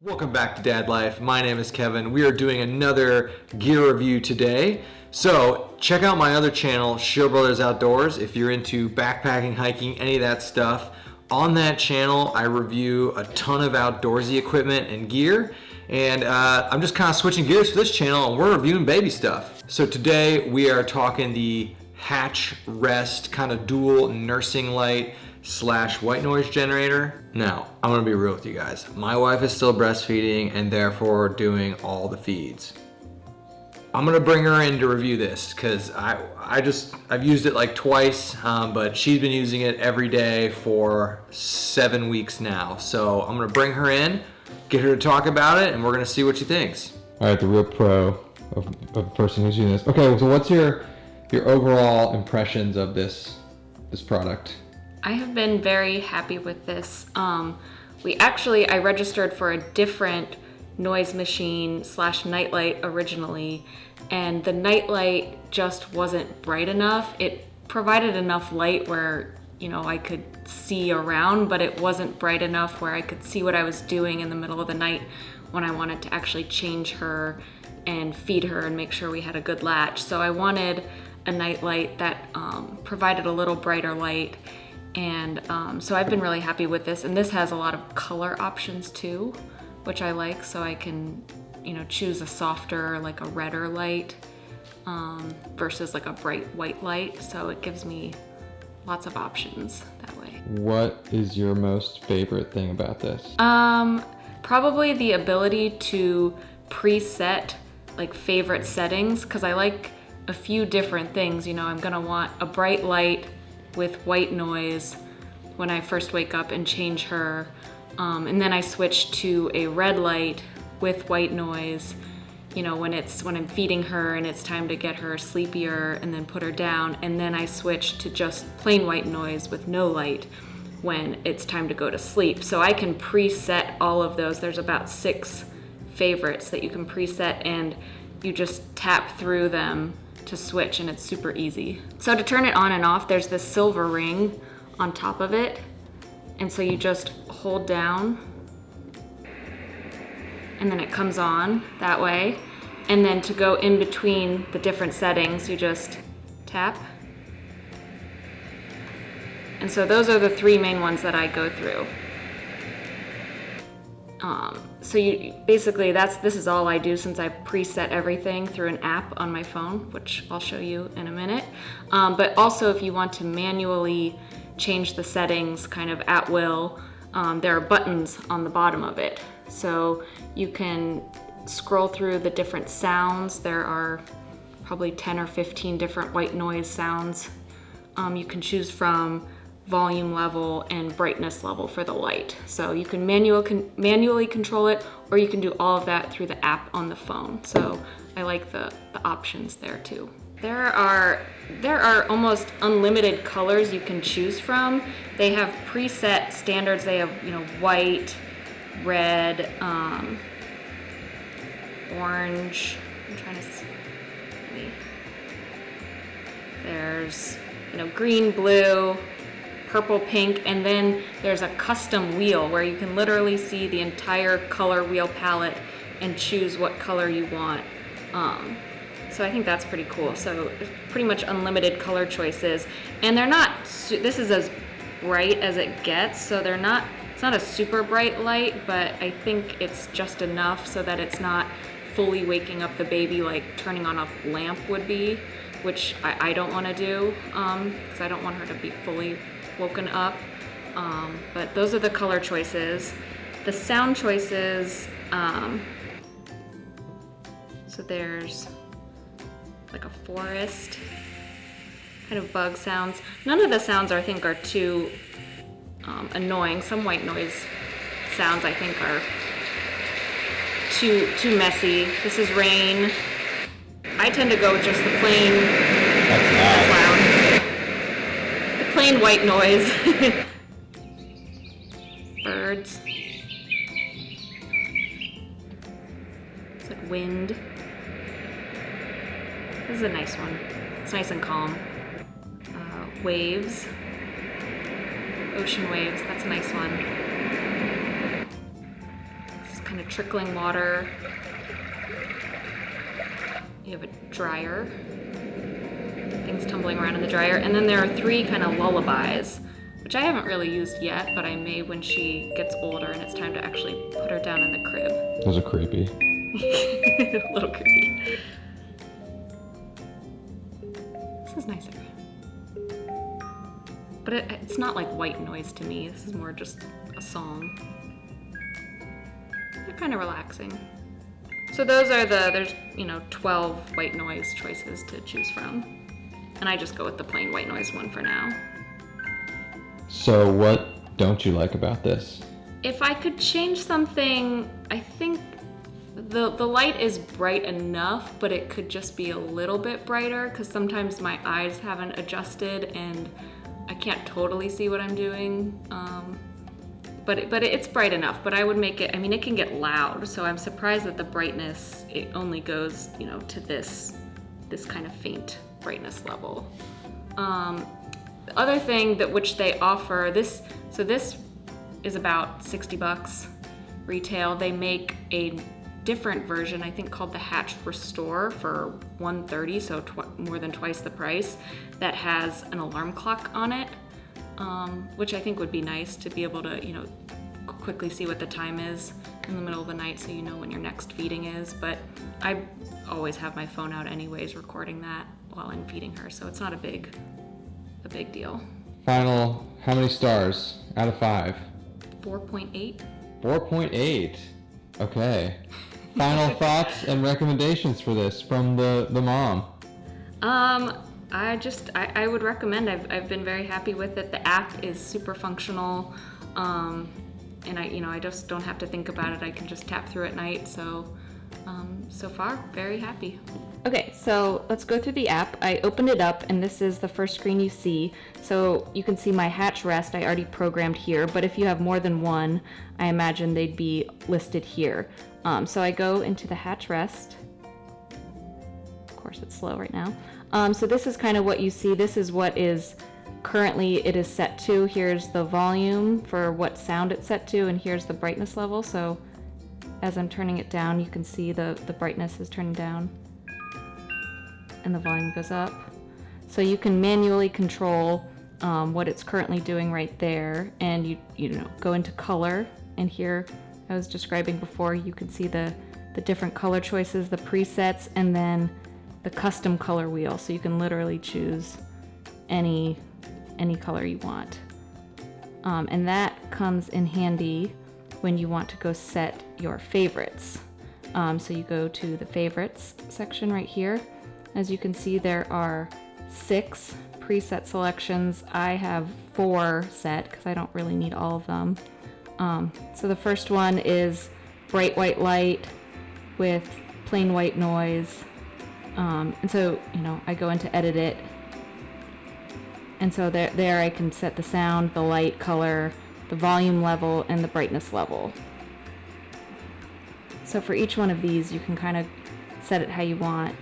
Welcome back to Dad Life. My name is Kevin. We are doing another gear review today. So check out my other channel, Schill Brothers Outdoors, if you're into backpacking, hiking, any of that stuff. On that channel, I review a ton of outdoorsy equipment and gear. And I'm just kind of switching gears for this channel, and we're reviewing baby stuff. So today we are talking the Hatch Rest kind of dual nursing light / white noise generator. Now, I'm gonna be real with you guys. My wife is still breastfeeding and therefore doing all the feeds. I'm gonna bring her in to review this because I've used it like twice, but she's been using it every day for 7 weeks now. So I'm gonna bring her in, get her to talk about it, and we're gonna see what she thinks. All right, the real pro of a person who's using this. Okay, so what's your overall impressions of this product? I have been very happy with this. I registered for a different noise machine / nightlight originally, and the nightlight just wasn't bright enough. It provided enough light where, I could see around, but it wasn't bright enough where I could see what I was doing in the middle of the night when I wanted to actually change her and feed her and make sure we had a good latch. So I wanted a nightlight that provided a little brighter light. And so I've been really happy with this, and this has a lot of color options too, which I like. So I can, choose a softer, like a redder light versus like a bright white light. So it gives me lots of options that way. What is your most favorite thing about this? Probably the ability to preset like favorite settings, because I like a few different things. I'm gonna want a bright light with white noise when I first wake up and change her. And then I switch to a red light with white noise, when I'm feeding her and it's time to get her sleepier and then put her down. And then I switch to just plain white noise with no light when it's time to go to sleep. So I can preset all of those. There's about 6 favorites that you can preset, and you just tap through them to switch, and it's super easy. So to turn it on and off, there's this silver ring on top of it, and so you just hold down and then it comes on that way. And then to go in between the different settings, you just tap. And so those are the 3 main ones that I go through. So this is all I do, since I preset everything through an app on my phone, which I'll show you in a minute. But also, if you want to manually change the settings kind of at will, there are buttons on the bottom of it. So you can scroll through the different sounds. There are probably 10 or 15 different white noise sounds. You can choose from volume level and brightness level for the light. So you can manually control it, or you can do all of that through the app on the phone. So I like the options there too. There are almost unlimited colors you can choose from. They have preset standards. They have white, red, orange. I'm trying to see. There's green, blue, purple, pink, and then there's a custom wheel where you can literally see the entire color wheel palette and choose what color you want. So I think that's pretty cool. So pretty much unlimited color choices, and they're not. This is as bright as it gets, so it's not a super bright light, but I think it's just enough so that it's not fully waking up the baby like turning on a lamp would be, which I don't want to do, because I don't want her to be fully woken up. But those are the color choices. The sound choices, so there's like a forest kind of bug sounds. None of the sounds I think are too annoying. Some white noise sounds I think are too messy. This is rain. I tend to go with just the plain. That's loud. The plain white noise. Birds. It's like wind. This is a nice one. It's nice and calm. Waves. Ocean waves. That's a nice one. This is kind of trickling water. You have a dryer, things tumbling around in the dryer, and then there are 3 kind of lullabies, which I haven't really used yet, but I may when she gets older and it's time to actually put her down in the crib. Those are creepy. A little creepy. This is nicer. But it's not like white noise to me. This is more just a song. They're kind of relaxing. So those are there's 12 white noise choices to choose from. And I just go with the plain white noise one for now. So what don't you like about this? If I could change something, I think the light is bright enough, but it could just be a little bit brighter because sometimes my eyes haven't adjusted and I can't totally see what I'm doing. But it's bright enough, but I would make it, it can get loud, so I'm surprised that the brightness, it only goes, to this kind of faint brightness level. The other thing which they offer, this is about $60 retail. They make a different version, I think called the Hatch Restore for $130, so more than twice the price, that has an alarm clock on it, which I think would be nice to be able to, quickly see what the time is in the middle of the night so you know when your next feeding is. But I always have my phone out anyways recording that while I'm feeding her, so it's not a big deal. Final, how many stars out of 5? 4.8. 4.8. Okay. Final thoughts and recommendations for this from the mom. I would recommend. I've been very happy with it. The app is super functional, and I just don't have to think about it. I can just tap through at night. So far, very happy. Okay, so let's go through the app. I opened it up, and this is the first screen you see. So you can see my hatch rest I already programmed here, but if you have more than one, I imagine they'd be listed here. So I go into the hatch rest. Of course, it's slow right now. So this is kind of what you see. This is what is currently it is set to. Here's the volume for what sound it's set to, and here's the brightness level. So as I'm turning it down, you can see the brightness is turning down and the volume goes up. So you can manually control what it's currently doing right there, and you go into color, and here I was describing before, you can see the different color choices, the presets, and then the custom color wheel, so you can literally choose any color you want. And that comes in handy when you want to go set your favorites. So you go to the favorites section right here. As you can see, there are 6 preset selections. I have 4 set because I don't really need all of them. So the first one is bright white light with plain white noise. And so, I go into edit it. And so there I can set the sound, the light, color, the volume level, and the brightness level. So for each one of these, you can kind of set it how you want.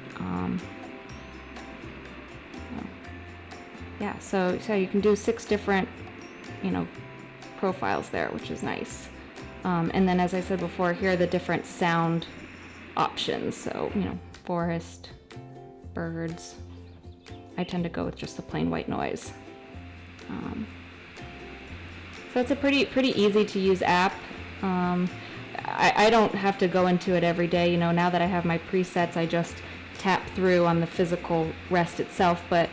Yeah, so you can do 6 different, profiles there, which is nice. And then, as I said before, here are the different sound options. So, forest, birds. I tend to go with just the plain white noise. So it's a pretty easy to use app. I don't have to go into it every day. Now that I have my presets, I just tap through on the physical rest itself. But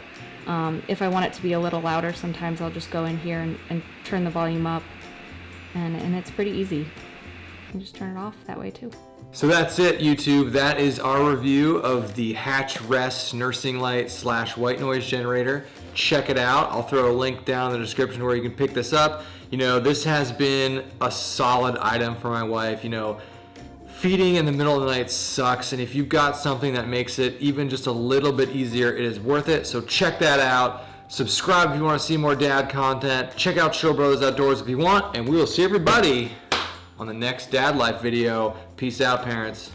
if I want it to be a little louder, sometimes I'll just go in here and turn the volume up. And it's pretty easy. You can just turn it off that way too. So that's it, YouTube. That is our review of the Hatch Rest Nursing Light / White Noise Generator. Check it out. I'll throw a link down in the description where you can pick this up. This has been a solid item for my wife. Feeding in the middle of the night sucks, and if you've got something that makes it even just a little bit easier, it is worth it. So check that out. Subscribe if you want to see more dad content. Check out Schill Brothers Outdoors if you want, and we will see everybody on the next Dad Life video. Peace out, parents.